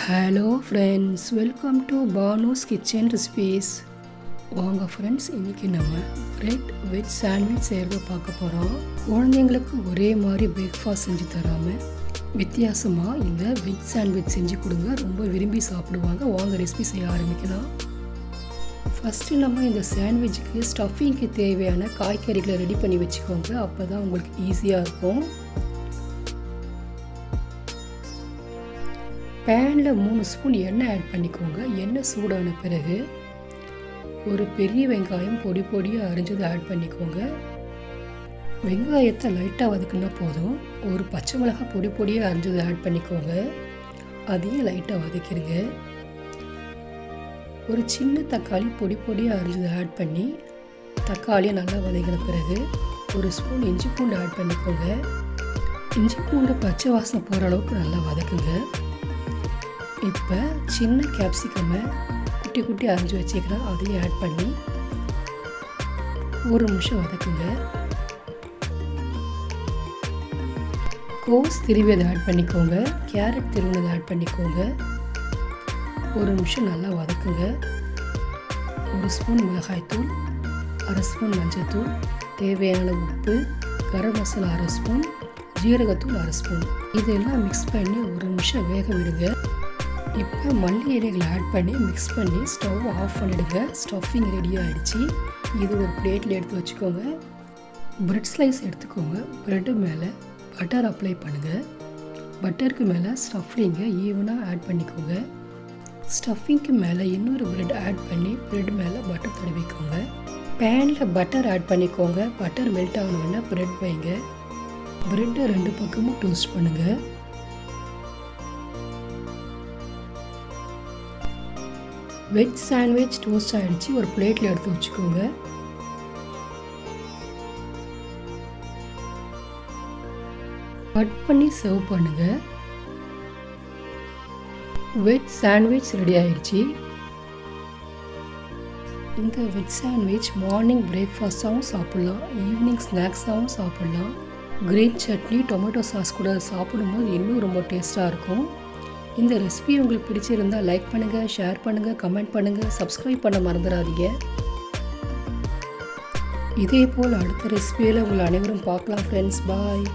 Hello friends, welcome to Banu's kitchen recipes. வாங்க friends, இன்றைக்கி நம்ம பிரெட் வெஜ் சாண்ட்விச் செய்கிறத பார்க்க போகிறோம். குழந்தைங்களுக்கு ஒரே மாதிரி பிரேக்ஃபாஸ்ட் செஞ்சு தராமல் வித்தியாசமாக இந்த வெஜ் சாண்ட்விச் செஞ்சு கொடுங்க, ரொம்ப விரும்பி சாப்பிடுவாங்க. வாங்க ரெசிபி செய்ய ஆரம்பிக்கலாம். ஃபஸ்ட்டு நம்ம இந்த சாண்ட்விச்சுக்கு ஸ்டஃபிங்க்கு தேவையான காய்கறிகளை ரெடி பண்ணி வச்சுக்கோங்க, அப்போ தான் உங்களுக்கு ஈஸியாக இருக்கும். பேனில் 3 ஸ்பூன் எண்ணெய் ஆட் பண்ணிக்கோங்க. எண்ணெய் சூடான பிறகு ஒரு பெரிய வெங்காயம் பொடி பொடியாக அரிஞ்சதை ஆட் பண்ணிக்கோங்க. வெங்காயத்தை லைட்டாக வதக்குனா போதும். ஒரு பச்சை மிளகாய் பொடி பொடியாக அரிஞ்சதை ஆட் பண்ணிக்கோங்க. அதையும் லைட்டாக வதக்கிடுங்க. ஒரு சின்ன தக்காளி பொடி பொடியாக அரிஞ்சதை ஆட் பண்ணி தக்காளியை நல்லா வதக்கின பிறகு ஒரு ஸ்பூன் இஞ்சி பூண்டு ஆட் பண்ணிக்கோங்க. இஞ்சி பூண்டு பச்சை வாசனை போகிற அளவுக்கு நல்லா வதக்குங்க. இப்போ சின்ன கேப்சிகமை குட்டி குட்டி அரிஞ்சு வச்சுக்கிறேன், அதையும் ஆட் பண்ணி ஒரு நிமிஷம் வதக்குங்க. கோஸ் திருவியதை ஆட் பண்ணிக்கோங்க. கேரட் திருவினதை ஆட் பண்ணிக்கோங்க. ஒரு நிமிஷம் நல்லா வதக்குங்க. ஒரு ஸ்பூன் மிளகாய்த்தூள், அரை ஸ்பூன் மஞ்சள்தூள், தேவையான உப்பு, கரம் மசாலா அரை ஸ்பூன், ஜீரகத்தூள் அரை ஸ்பூன், இதெல்லாம் மிக்ஸ் பண்ணி ஒரு நிமிஷம் வேக விடுங்க. இப்போ மல்லி இலைகளை ஆட் பண்ணி மிக்ஸ் பண்ணி ஸ்டவ் ஆஃப் பண்ணிவிடுங்க. ஸ்டஃபிங் ரெடி ஆகிடுச்சு. இது ஒரு பிளேட்டில் எடுத்து வச்சுக்கோங்க. ப்ரெட் ஸ்லைஸ் எடுத்துக்கோங்க. ப்ரெட்டு மேலே பட்டர் அப்ளை பண்ணுங்கள். பட்டருக்கு மேலே ஸ்டஃபிங்கை ஈவனாக ஆட் பண்ணிக்கோங்க. ஸ்டஃபிங்க்கு மேலே இன்னொரு ப்ரெட் ஆட் பண்ணி ப்ரெட் மேலே பட்டர் தடவிக்கோங்க. பேனில் பட்டர் ஆட் பண்ணிக்கோங்க. பட்டர் மெல்ட் ஆகணுன்னா ப்ரெட் வைங்க. ப்ரெட்டை 2 பக்கமும் டோஸ்ட் பண்ணுங்கள். வெஜ் சாண்ட்விச் டோஸ்ட் ஆகிடுச்சு. ஒரு பிளேட்டில் எடுத்து வச்சுக்கோங்க. கட் பண்ணி சர்வ் பண்ணுங்கள். வெஜ் சாண்ட்விச் ரெடி ஆகிடுச்சு. இந்த வெஜ் சாண்ட்விச் மார்னிங் பிரேக்ஃபாஸ்ட்டாகவும் சாப்பிட்லாம், ஈவினிங் ஸ்நாக்ஸாகவும் சாப்பிட்லாம். கிரீன் சட்னி டொமேட்டோ சாஸ் கூட சாப்பிடும்போது இன்னும் ரொம்ப டேஸ்ட்டாக இருக்கும். இந்த ரெசிபி உங்களுக்கு பிடிச்சிருந்தால் லைக் பண்ணுங்கள், ஷேர் பண்ணுங்கள், கமெண்ட் பண்ணுங்கள், சப்ஸ்கிரைப் பண்ண மறந்துடாதீங்க. இதே போல் அடுத்த ரெசிபியில் உங்களை அனைவரும் பார்க்கலாம் ஃப்ரெண்ட்ஸ். பாய்.